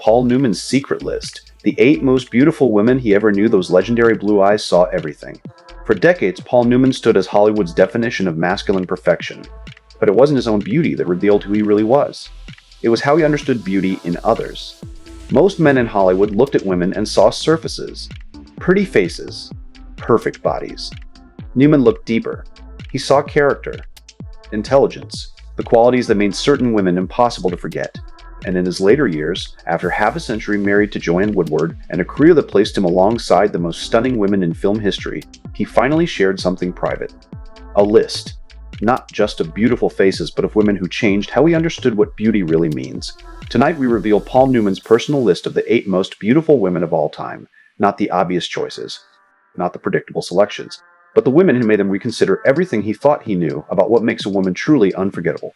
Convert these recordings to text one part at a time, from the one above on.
Paul Newman's secret list. The 8 most beautiful women he ever knew. Those legendary blue eyes saw everything. For decades, Paul Newman stood as Hollywood's definition of masculine perfection. But it wasn't his own beauty that revealed who he really was. It was how he understood beauty in others. Most men in Hollywood looked at women and saw surfaces, pretty faces, perfect bodies. Newman looked deeper. He saw character, intelligence, the qualities that made certain women impossible to forget. And in his later years, after half a century married to Joanne Woodward and a career that placed him alongside the most stunning women in film history, he finally shared something private. A list, not just of beautiful faces, but of women who changed how he understood what beauty really means. Tonight we reveal Paul Newman's personal list of the 8 most beautiful women of all time, not the obvious choices, not the predictable selections, but the women who made him reconsider everything he thought he knew about what makes a woman truly unforgettable.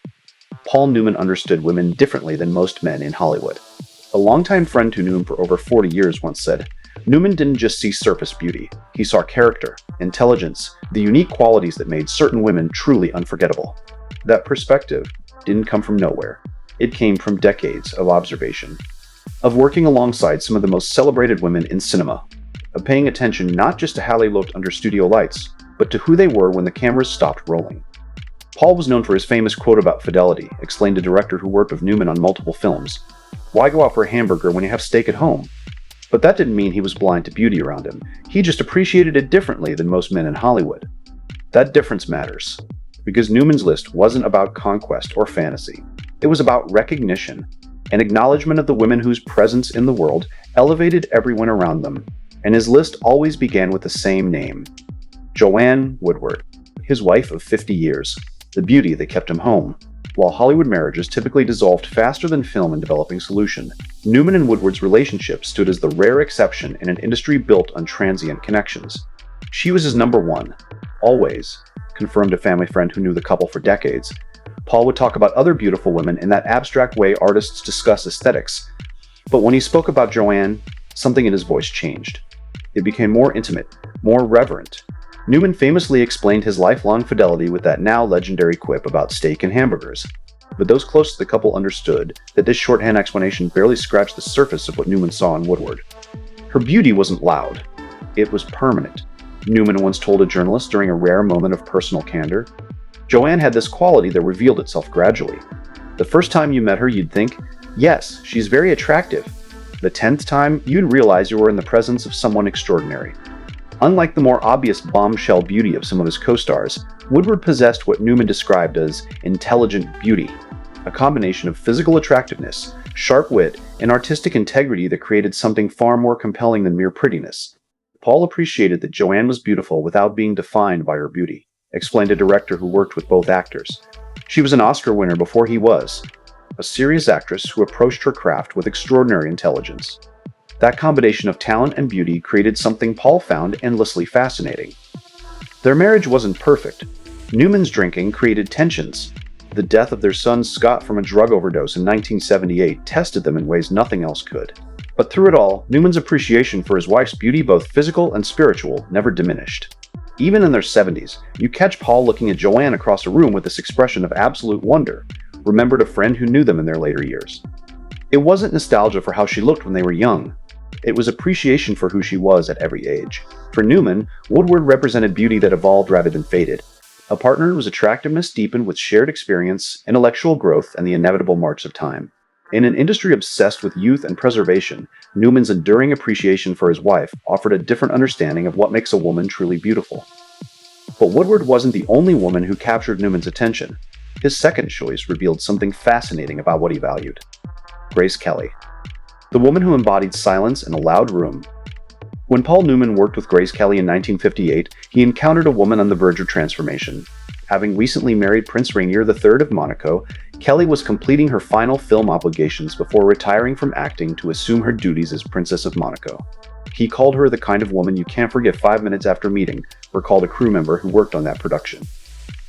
Paul Newman understood women differently than most men in Hollywood. A longtime friend who knew him for over 40 years once said, Newman didn't just see surface beauty. He saw character, intelligence, the unique qualities that made certain women truly unforgettable. That perspective didn't come from nowhere. It came from decades of observation, of working alongside some of the most celebrated women in cinema, of paying attention not just to how they looked under studio lights, but to who they were when the cameras stopped rolling. Paul was known for his famous quote about fidelity, explained a director who worked with Newman on multiple films. Why go out for a hamburger when you have steak at home? But that didn't mean he was blind to beauty around him. He just appreciated it differently than most men in Hollywood. That difference matters, because Newman's list wasn't about conquest or fantasy. It was about recognition, an acknowledgement of the women whose presence in the world elevated everyone around them. And his list always began with the same name, Joanne Woodward, his wife of 50 years, the beauty that kept him home. While Hollywood marriages typically dissolved faster than film in developing solution, Newman and Woodward's relationship stood as the rare exception in an industry built on transient connections. She was his number one, always, confirmed a family friend who knew the couple for decades. Paul would talk about other beautiful women in that abstract way artists discuss aesthetics. But when he spoke about Joanne, something in his voice changed. It became more intimate, more reverent. Newman famously explained his lifelong fidelity with that now legendary quip about steak and hamburgers. But those close to the couple understood that this shorthand explanation barely scratched the surface of what Newman saw in Woodward. Her beauty wasn't loud. It was permanent. Newman once told a journalist during a rare moment of personal candor, Joanne had this quality that revealed itself gradually. The first time you met her, you'd think, yes, she's very attractive. The 10th time, you'd realize you were in the presence of someone extraordinary. Unlike the more obvious bombshell beauty of some of his co-stars, Woodward possessed what Newman described as intelligent beauty, a combination of physical attractiveness, sharp wit, and artistic integrity that created something far more compelling than mere prettiness. Paul appreciated that Joanne was beautiful without being defined by her beauty, explained a director who worked with both actors. She was an Oscar winner before he was, a serious actress who approached her craft with extraordinary intelligence. That combination of talent and beauty created something Paul found endlessly fascinating. Their marriage wasn't perfect. Newman's drinking created tensions. The death of their son Scott from a drug overdose in 1978 tested them in ways nothing else could. But through it all, Newman's appreciation for his wife's beauty, both physical and spiritual, never diminished. Even in their 70s, you catch Paul looking at Joanne across a room with this expression of absolute wonder, remembered a friend who knew them in their later years. It wasn't nostalgia for how she looked when they were young. It was appreciation for who she was at every age. For Newman, Woodward represented beauty that evolved rather than faded. A partner whose attractiveness deepened with shared experience, intellectual growth, and the inevitable march of time. In an industry obsessed with youth and preservation, Newman's enduring appreciation for his wife offered a different understanding of what makes a woman truly beautiful. But Woodward wasn't the only woman who captured Newman's attention. His second choice revealed something fascinating about what he valued. Grace Kelly, the woman who embodied silence in a loud room. When Paul Newman worked with Grace Kelly in 1958, he encountered a woman on the verge of transformation. Having recently married Prince Rainier III of Monaco, Kelly was completing her final film obligations before retiring from acting to assume her duties as Princess of Monaco. He called her the kind of woman you can't forget 5 minutes after meeting, recalled a crew member who worked on that production.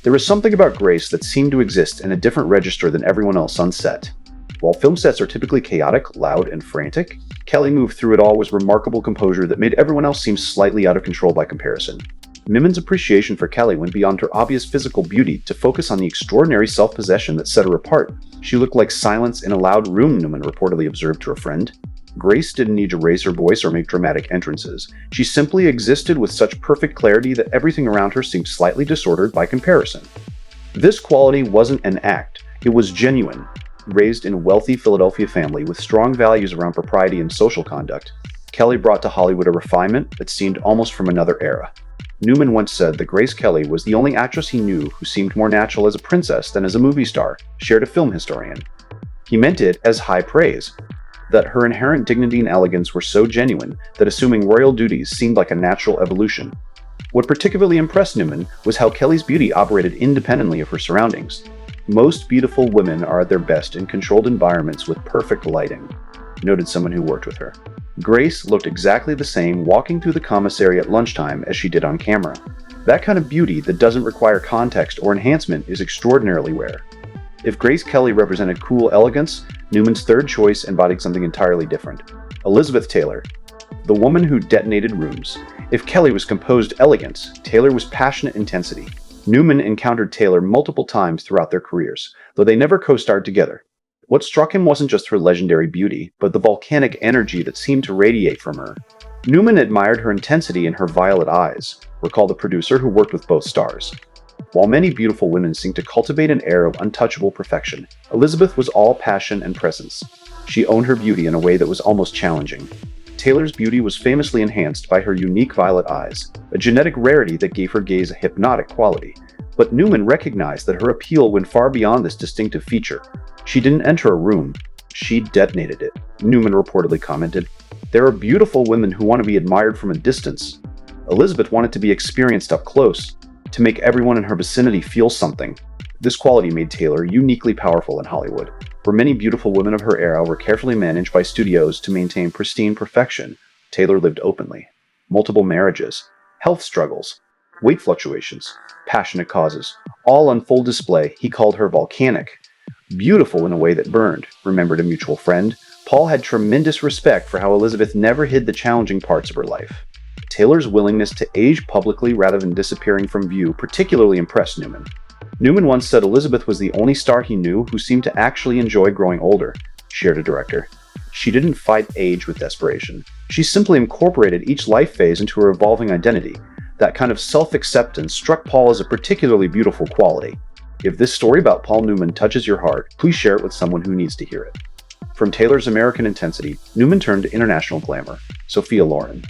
There was something about Grace that seemed to exist in a different register than everyone else on set. While film sets are typically chaotic, loud, and frantic, Kelly moved through it all with remarkable composure that made everyone else seem slightly out of control by comparison. Newman's appreciation for Kelly went beyond her obvious physical beauty to focus on the extraordinary self-possession that set her apart. She looked like silence in a loud room, Newman reportedly observed to a friend. Grace didn't need to raise her voice or make dramatic entrances. She simply existed with such perfect clarity that everything around her seemed slightly disordered by comparison. This quality wasn't an act, it was genuine. Raised in a wealthy Philadelphia family with strong values around propriety and social conduct, Kelly brought to Hollywood a refinement that seemed almost from another era. Newman once said that Grace Kelly was the only actress he knew who seemed more natural as a princess than as a movie star, shared a film historian. He meant it as high praise, that her inherent dignity and elegance were so genuine that assuming royal duties seemed like a natural evolution. What particularly impressed Newman was how Kelly's beauty operated independently of her surroundings. Most beautiful women are at their best in controlled environments with perfect lighting, noted someone who worked with her. Grace looked exactly the same walking through the commissary at lunchtime as she did on camera. That kind of beauty that doesn't require context or enhancement is extraordinarily rare. If Grace Kelly represented cool elegance, Newman's third choice embodied something entirely different. Elizabeth Taylor, the woman who detonated rooms. If Kelly was composed elegance, Taylor was passionate intensity. Newman encountered Taylor multiple times throughout their careers, though they never co-starred together. What struck him wasn't just her legendary beauty, but the volcanic energy that seemed to radiate from her. Newman admired her intensity and her violet eyes, recalled the producer who worked with both stars. While many beautiful women seem to cultivate an air of untouchable perfection, Elizabeth was all passion and presence. She owned her beauty in a way that was almost challenging. Taylor's beauty was famously enhanced by her unique violet eyes, a genetic rarity that gave her gaze a hypnotic quality. But Newman recognized that her appeal went far beyond this distinctive feature. She didn't enter a room, she detonated it, Newman reportedly commented. There are beautiful women who want to be admired from a distance. Elizabeth wanted to be experienced up close, to make everyone in her vicinity feel something. This quality made Taylor uniquely powerful in Hollywood, where many beautiful women of her era were carefully managed by studios to maintain pristine perfection. Taylor lived openly. Multiple marriages, health struggles, weight fluctuations, passionate causes, all on full display. He called her volcanic. Beautiful in a way that burned, remembered a mutual friend. Paul had tremendous respect for how Elizabeth never hid the challenging parts of her life. Taylor's willingness to age publicly rather than disappearing from view particularly impressed Newman. Newman once said Elizabeth was the only star he knew who seemed to actually enjoy growing older, shared a director. She didn't fight age with desperation. She simply incorporated each life phase into her evolving identity. That kind of self-acceptance struck Paul as a particularly beautiful quality. If this story about Paul Newman touches your heart, please share it with someone who needs to hear it. From Taylor's American intensity, Newman turned to international glamour. Sophia Lauren.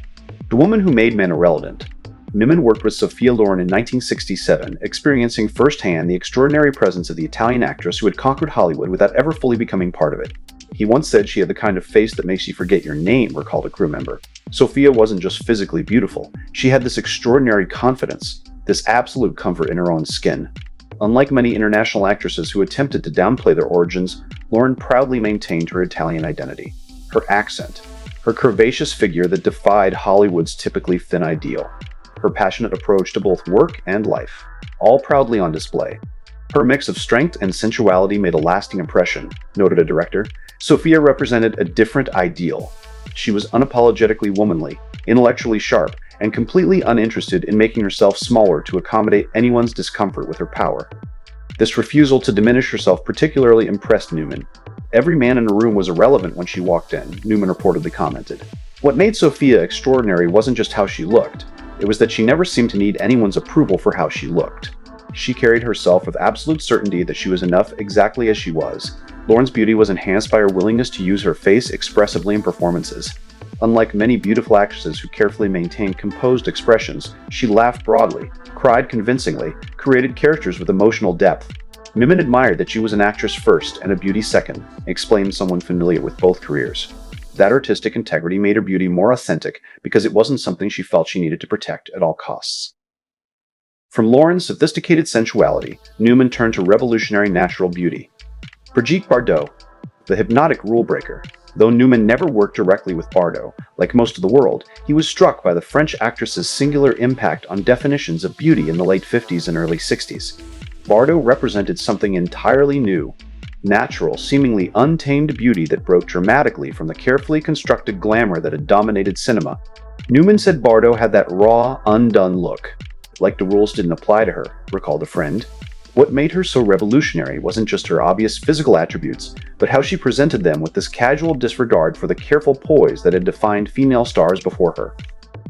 The woman who made men irrelevant. Newman worked with Sophia Lauren in 1967, experiencing firsthand the extraordinary presence of the Italian actress who had conquered Hollywood without ever fully becoming part of it. He once said she had the kind of face that makes you forget your name, recalled a crew member. Sophia wasn't just physically beautiful, she had this extraordinary confidence, this absolute comfort in her own skin. Unlike many international actresses who attempted to downplay their origins, Lauren proudly maintained her Italian identity. Her accent, her curvaceous figure that defied Hollywood's typically thin ideal, her passionate approach to both work and life, all proudly on display. Her mix of strength and sensuality made a lasting impression, noted a director. Sophia represented a different ideal. She was unapologetically womanly, intellectually sharp, and completely uninterested in making herself smaller to accommodate anyone's discomfort with her power. This refusal to diminish herself particularly impressed Newman. Every man in the room was irrelevant when she walked in, Newman reportedly commented. What made Sophia extraordinary wasn't just how she looked. It was that she never seemed to need anyone's approval for how she looked. She carried herself with absolute certainty that she was enough exactly as she was. Lauren's beauty was enhanced by her willingness to use her face expressively in performances. Unlike many beautiful actresses who carefully maintained composed expressions, she laughed broadly, cried convincingly, created characters with emotional depth. Newman admired that she was an actress first and a beauty second, explained someone familiar with both careers. That artistic integrity made her beauty more authentic because it wasn't something she felt she needed to protect at all costs. From Lauren's sophisticated sensuality, Newman turned to revolutionary natural beauty. Bridget Bardot, the hypnotic rule breaker. Though Newman never worked directly with Bardot, like most of the world, he was struck by the French actress's singular impact on definitions of beauty in the late 50s and early 60s. Bardot represented something entirely new, natural, seemingly untamed beauty that broke dramatically from the carefully constructed glamour that had dominated cinema. Newman said Bardot had that raw, undone look. Like the rules didn't apply to her, recalled a friend. What made her so revolutionary wasn't just her obvious physical attributes, but how she presented them with this casual disregard for the careful poise that had defined female stars before her.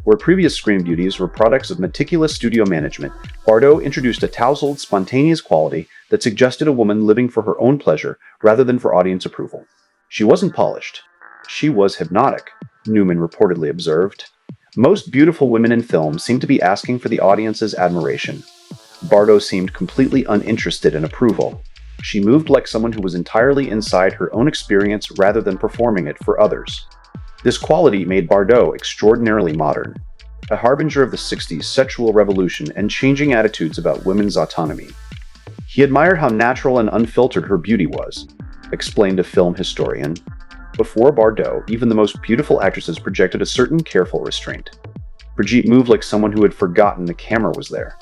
Where previous screen beauties were products of meticulous studio management, Bardot introduced a tousled, spontaneous quality that suggested a woman living for her own pleasure rather than for audience approval. She wasn't polished. She was hypnotic, Newman reportedly observed. Most beautiful women in film seem to be asking for the audience's admiration. Bardot seemed completely uninterested in approval. She moved like someone who was entirely inside her own experience rather than performing it for others. This quality made Bardot extraordinarily modern, a harbinger of the 60s sexual revolution and changing attitudes about women's autonomy. He admired how natural and unfiltered her beauty was, explained a film historian. Before Bardot, even the most beautiful actresses projected a certain careful restraint. Brigitte moved like someone who had forgotten the camera was there.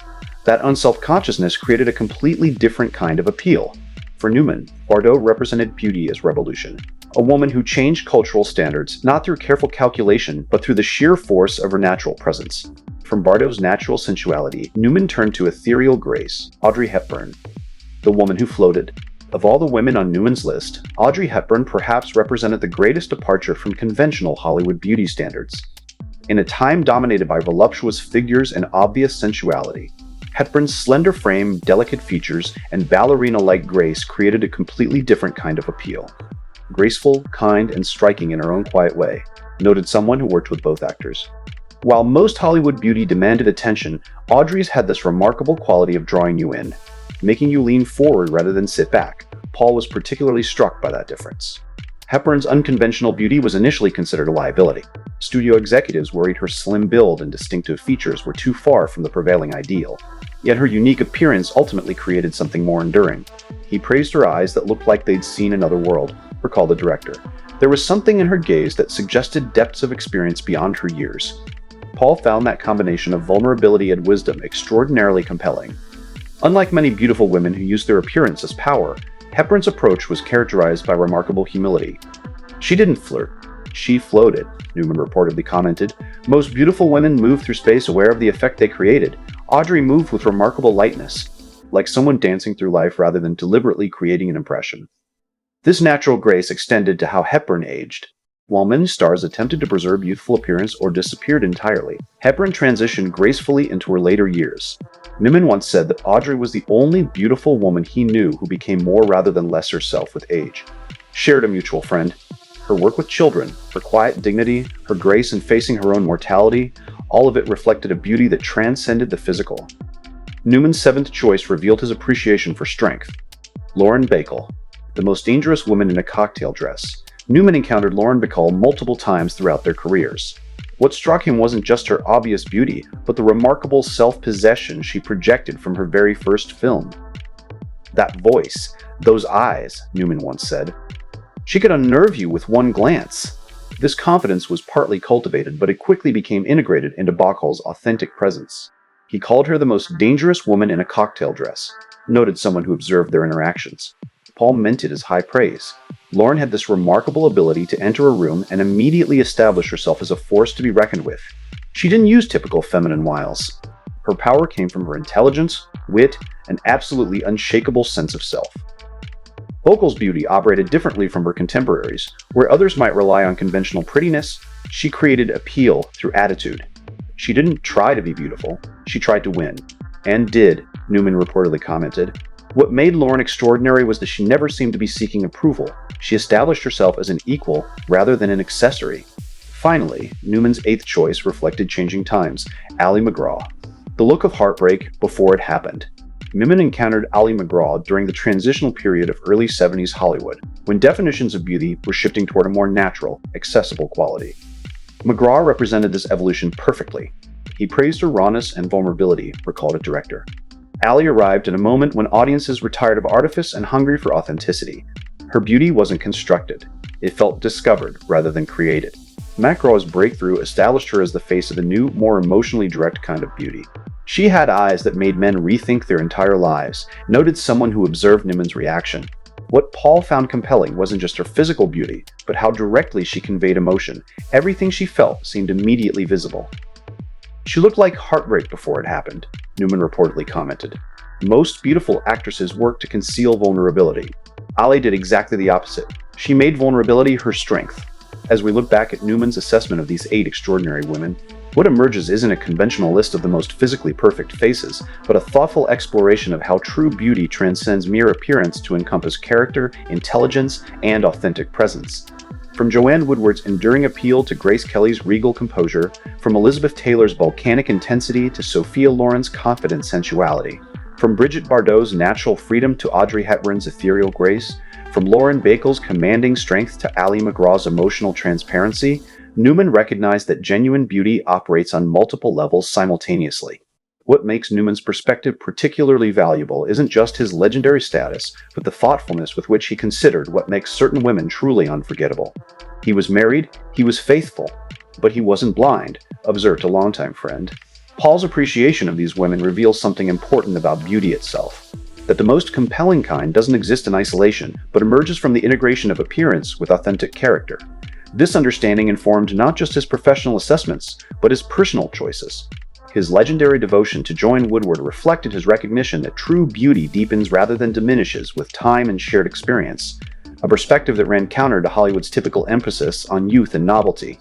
That unself-consciousness created a completely different kind of appeal. For Newman, Bardot represented beauty as revolution, a woman who changed cultural standards not through careful calculation, but through the sheer force of her natural presence. From Bardot's natural sensuality, Newman turned to ethereal grace, Audrey Hepburn, the woman who floated. Of all the women on Newman's list, Audrey Hepburn perhaps represented the greatest departure from conventional Hollywood beauty standards. In a time dominated by voluptuous figures and obvious sensuality, Hepburn's slender frame, delicate features, and ballerina-like grace created a completely different kind of appeal. Graceful, kind, and striking in her own quiet way, noted someone who worked with both actors. While most Hollywood beauty demanded attention, Audrey's had this remarkable quality of drawing you in, making you lean forward rather than sit back. Paul was particularly struck by that difference. Hepburn's unconventional beauty was initially considered a liability. Studio executives worried her slim build and distinctive features were too far from the prevailing ideal. Yet her unique appearance ultimately created something more enduring. He praised her eyes that looked like they'd seen another world, recalled the director. There was something in her gaze that suggested depths of experience beyond her years. Paul found that combination of vulnerability and wisdom extraordinarily compelling. Unlike many beautiful women who use their appearance as power, Hepburn's approach was characterized by remarkable humility. She didn't flirt. She floated, Newman reportedly commented. Most beautiful women move through space aware of the effect they created. Audrey moved with remarkable lightness, like someone dancing through life rather than deliberately creating an impression. This natural grace extended to how Hepburn aged. While many stars attempted to preserve youthful appearance or disappeared entirely, Hepburn transitioned gracefully into her later years. Newman once said that Audrey was the only beautiful woman he knew who became more rather than less herself with age. Shared a mutual friend. Her work with children, her quiet dignity, her grace in facing her own mortality, all of it reflected a beauty that transcended the physical. Newman's seventh choice revealed his appreciation for strength. Lauren Bacall, the most dangerous woman in a cocktail dress. Newman encountered Lauren Bacall multiple times throughout their careers. What struck him wasn't just her obvious beauty, but the remarkable self-possession she projected from her very first film. That voice, those eyes, Newman once said. She could unnerve you with one glance. This confidence was partly cultivated, but it quickly became integrated into Bacall's authentic presence. He called her the most dangerous woman in a cocktail dress, noted someone who observed their interactions. Paul meant it as high praise. Lauren had this remarkable ability to enter a room and immediately establish herself as a force to be reckoned with. She didn't use typical feminine wiles. Her power came from her intelligence, wit, and absolutely unshakable sense of self. Bacall's beauty operated differently from her contemporaries. Where others might rely on conventional prettiness, she created appeal through attitude. She didn't try to be beautiful, she tried to win. And did, Newman reportedly commented. What made Lauren extraordinary was that she never seemed to be seeking approval. She established herself as an equal rather than an accessory. Finally, Newman's eighth choice reflected changing times, Ali MacGraw. The look of heartbreak before it happened. Newman encountered Ali MacGraw during the transitional period of early 70s Hollywood, when definitions of beauty were shifting toward a more natural, accessible quality. MacGraw represented this evolution perfectly. He praised her rawness and vulnerability, recalled a director. Ali arrived in a moment when audiences were tired of artifice and hungry for authenticity. Her beauty wasn't constructed. It felt discovered rather than created. MacGraw's breakthrough established her as the face of a new, more emotionally direct kind of beauty. She had eyes that made men rethink their entire lives, noted someone who observed Newman's reaction. What Paul found compelling wasn't just her physical beauty, but how directly she conveyed emotion. Everything she felt seemed immediately visible. She looked like heartbreak before it happened, Newman reportedly commented. Most beautiful actresses work to conceal vulnerability. Ali did exactly the opposite. She made vulnerability her strength. As we look back at Newman's assessment of these 8 extraordinary women, what emerges isn't a conventional list of the most physically perfect faces, but a thoughtful exploration of how true beauty transcends mere appearance to encompass character, intelligence, and authentic presence. From Joanne Woodward's enduring appeal to Grace Kelly's regal composure, from Elizabeth Taylor's volcanic intensity to Sophia Lauren's confident sensuality, from Bridget Bardot's natural freedom to Audrey Hepburn's ethereal grace, from Lauren Bacall's commanding strength to Ali MacGraw's emotional transparency, Newman recognized that genuine beauty operates on multiple levels simultaneously. What makes Newman's perspective particularly valuable isn't just his legendary status, but the thoughtfulness with which he considered what makes certain women truly unforgettable. He was married, he was faithful, but he wasn't blind, observed a longtime friend. Paul's appreciation of these women reveals something important about beauty itself. That the most compelling kind doesn't exist in isolation, but emerges from the integration of appearance with authentic character. This understanding informed not just his professional assessments, but his personal choices. His legendary devotion to Joanne Woodward reflected his recognition that true beauty deepens rather than diminishes with time and shared experience, a perspective that ran counter to Hollywood's typical emphasis on youth and novelty.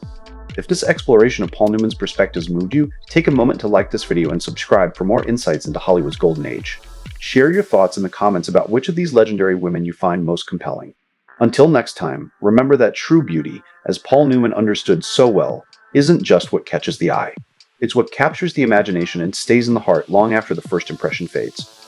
If this exploration of Paul Newman's perspectives moved you, take a moment to like this video and subscribe for more insights into Hollywood's golden age. Share your thoughts in the comments about which of these legendary women you find most compelling. Until next time, remember that true beauty, as Paul Newman understood so well, isn't just what catches the eye. It's what captures the imagination and stays in the heart long after the first impression fades.